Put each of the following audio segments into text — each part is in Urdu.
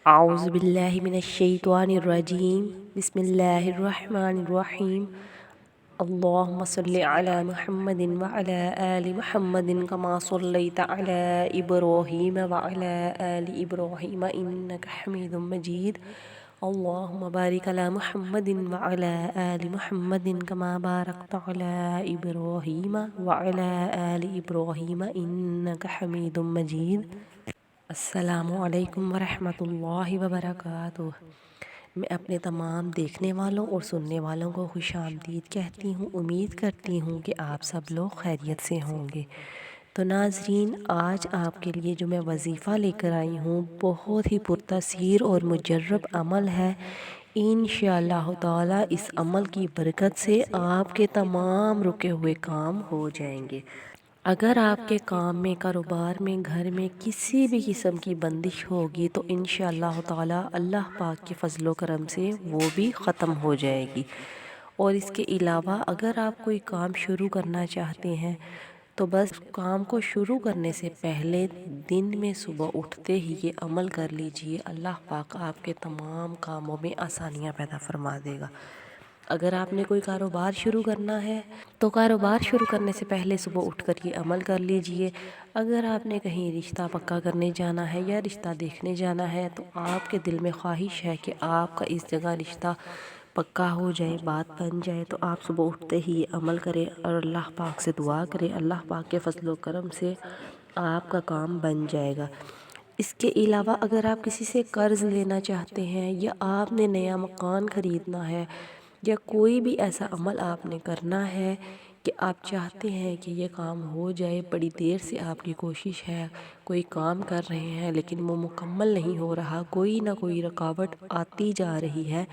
اعوذ باللہ من الشیطان الرجیم بسم اللہ الرحمن الرحیم اللہم صلی علی محمد وعلی آل محمد کما صلیت علی ابراہیم وعلی آل ابراہیم انک حمید مجید اللہم بارک علی محمد وعلی آل محمد کما بارکت علی ابراہیم وعلی آل ابراہیم انک حمید مجید۔ السلام علیکم ورحمۃ اللہ وبرکاتہ۔ میں اپنے تمام دیکھنے والوں اور سننے والوں کو خوش آمدید کہتی ہوں۔ امید کرتی ہوں کہ آپ سب لوگ خیریت سے ہوں گے۔ تو ناظرین، آج آپ کے لیے جو میں وظیفہ لے کر آئی ہوں بہت ہی پرتاثیر اور مجرب عمل ہے۔ انشاءاللہ تعالی اس عمل کی برکت سے آپ کے تمام رکے ہوئے کام ہو جائیں گے۔ اگر آپ کے کام میں، کاروبار میں، گھر میں کسی بھی قسم کی بندش ہوگی تو انشاءاللہ تعالی اللہ پاک کے فضل و کرم سے وہ بھی ختم ہو جائے گی۔ اور اس کے علاوہ اگر آپ کوئی کام شروع کرنا چاہتے ہیں تو بس کام کو شروع کرنے سے پہلے دن میں صبح اٹھتے ہی یہ عمل کر لیجئے، اللہ پاک آپ کے تمام کاموں میں آسانیاں پیدا فرما دے گا۔ اگر آپ نے کوئی کاروبار شروع کرنا ہے تو کاروبار شروع کرنے سے پہلے صبح اٹھ کر یہ عمل کر لیجئے۔ اگر آپ نے کہیں رشتہ پکا کرنے جانا ہے یا رشتہ دیکھنے جانا ہے تو آپ کے دل میں خواہش ہے کہ آپ کا اس جگہ رشتہ پکا ہو جائے، بات بن جائے، تو آپ صبح اٹھتے ہی یہ عمل کریں اور اللہ پاک سے دعا کریں۔ اللہ پاک کے فضل و کرم سے آپ کا کام بن جائے گا۔ اس کے علاوہ اگر آپ کسی سے قرض لینا چاہتے ہیں یا آپ نے نیا مکان خریدنا ہے یا کوئی بھی ایسا عمل آپ نے کرنا ہے کہ آپ چاہتے ہیں کہ یہ کام ہو جائے، بڑی دیر سے آپ کی کوشش ہے، کوئی کام کر رہے ہیں لیکن وہ مکمل نہیں ہو رہا، کوئی نہ کوئی رکاوٹ آتی جا رہی ہے،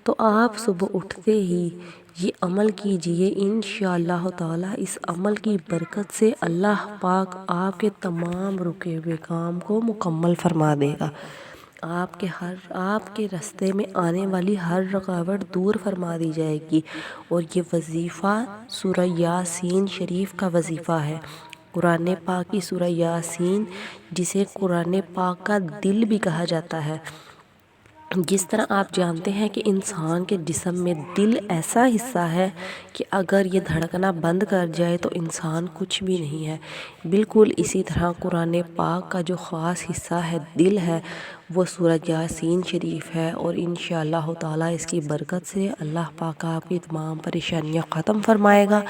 تو آپ صبح اٹھتے ہی یہ عمل کیجئے۔ انشاءاللہ تعالی اس عمل کی برکت سے اللہ پاک آپ کے تمام رکے ہوئے کام کو مکمل فرما دے گا۔ آپ کے راستے میں آنے والی ہر رکاوٹ دور فرما دی جائے گی۔ اور یہ وظیفہ سورہ یاسین شریف کا وظیفہ ہے۔ قرآن پاک کی سورہ یاسین، جسے قرآن پاک کا دل بھی کہا جاتا ہے۔ جس طرح آپ جانتے ہیں کہ انسان کے جسم میں دل ایسا حصہ ہے کہ اگر یہ دھڑکنا بند کر جائے تو انسان کچھ بھی نہیں ہے، بالکل اسی طرح قرآن پاک کا جو خاص حصہ ہے، دل ہے، وہ سورہ یاسین شریف ہے۔ اور انشاءاللہ تعالی اس کی برکت سے اللہ پاک آپ کی تمام پریشانیاں ختم فرمائے گا،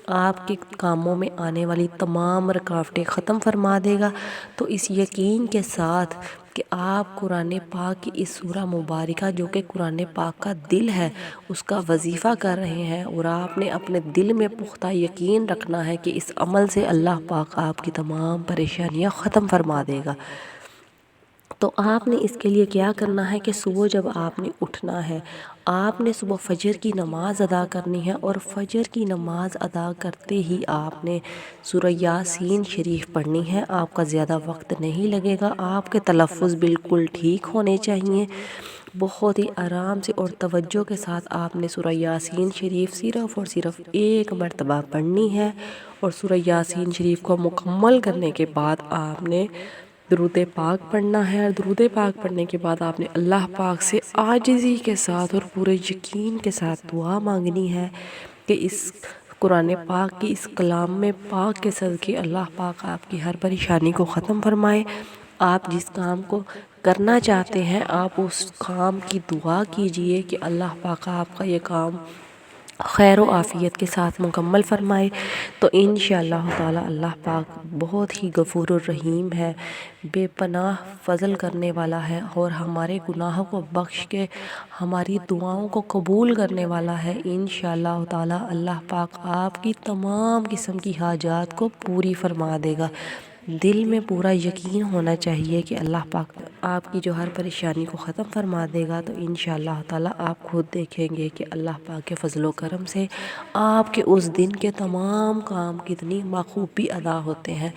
آپ کے کاموں میں آنے والی تمام رکاوٹیں ختم فرما دے گا۔ تو اس یقین کے ساتھ کہ آپ قرآن پاک کی اس سورہ مبارکہ جو کہ قرآن پاک کا دل ہے اس کا وظیفہ کر رہے ہیں، اور آپ نے اپنے دل میں پختہ یقین رکھنا ہے کہ اس عمل سے اللہ پاک آپ کی تمام پریشانیاں ختم فرما دے گا۔ تو آپ نے اس کے لیے کیا کرنا ہے کہ صبح جب آپ نے اٹھنا ہے، آپ نے صبح فجر کی نماز ادا کرنی ہے، اور فجر کی نماز ادا کرتے ہی آپ نے سورہ یاسین شریف پڑھنی ہے۔ آپ کا زیادہ وقت نہیں لگے گا، آپ کے تلفظ بالکل ٹھیک ہونے چاہیے، بہت ہی آرام سے اور توجہ کے ساتھ آپ نے سورہ یاسین شریف صرف اور صرف ایک مرتبہ پڑھنی ہے۔ اور سورہ یاسین شریف کو مکمل کرنے کے بعد آپ نے درود پاک پڑھنا ہے، اور درود پاک پڑھنے کے بعد آپ نے اللہ پاک سے عاجزی کے ساتھ اور پورے یقین کے ساتھ دعا مانگنی ہے کہ اس قرآن پاک کی اس کلام میں پاک کے صدقے اللہ پاک آپ کی ہر پریشانی کو ختم فرمائے۔ آپ جس کام کو کرنا چاہتے ہیں آپ اس کام کی دعا کیجئے کہ اللہ پاک آپ کا یہ کام خیر و عافیت کے ساتھ مکمل فرمائے۔ تو انشاءاللہ تعالی اللہ پاک بہت ہی غفور الرحیم ہے، بے پناہ فضل کرنے والا ہے، اور ہمارے گناہوں کو بخش کے ہماری دعاؤں کو قبول کرنے والا ہے۔ انشاءاللہ تعالی اللہ پاک آپ کی تمام قسم کی حاجات کو پوری فرما دے گا۔ دل میں پورا یقین ہونا چاہیے کہ اللہ پاک آپ کی جو ہر پریشانی کو ختم فرما دے گا۔ تو انشاءاللہ تعالی آپ خود دیکھیں گے کہ اللہ پاک کے فضل و کرم سے آپ کے اس دن کے تمام کام کتنی بخوبی ادا ہوتے ہیں۔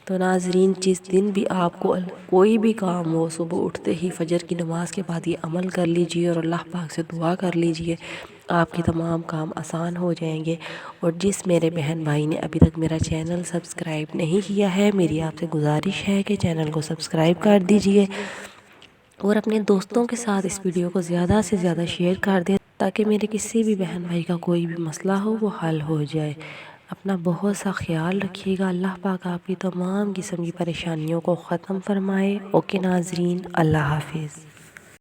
تو ناظرین، جس دن بھی آپ کو کوئی بھی کام ہو، صبح اٹھتے ہی فجر کی نماز کے بعد یہ عمل کر لیجئے اور اللہ پاک سے دعا کر لیجئے، آپ کے تمام کام آسان ہو جائیں گے۔ اور جس میرے بہن بھائی نے ابھی تک میرا چینل سبسکرائب نہیں کیا ہے، میری آپ سے گزارش ہے کہ چینل کو سبسکرائب کر دیجئے، اور اپنے دوستوں کے ساتھ اس ویڈیو کو زیادہ سے زیادہ شیئر کر دیں تاکہ میرے کسی بھی بہن بھائی کا کوئی بھی مسئلہ ہو وہ حل ہو جائے۔ اپنا بہت سا خیال رکھیے گا۔ اللہ پاک آپ کی تمام قسم کی پریشانیوں کو ختم فرمائے۔ اوکے ناظرین، اللہ حافظ۔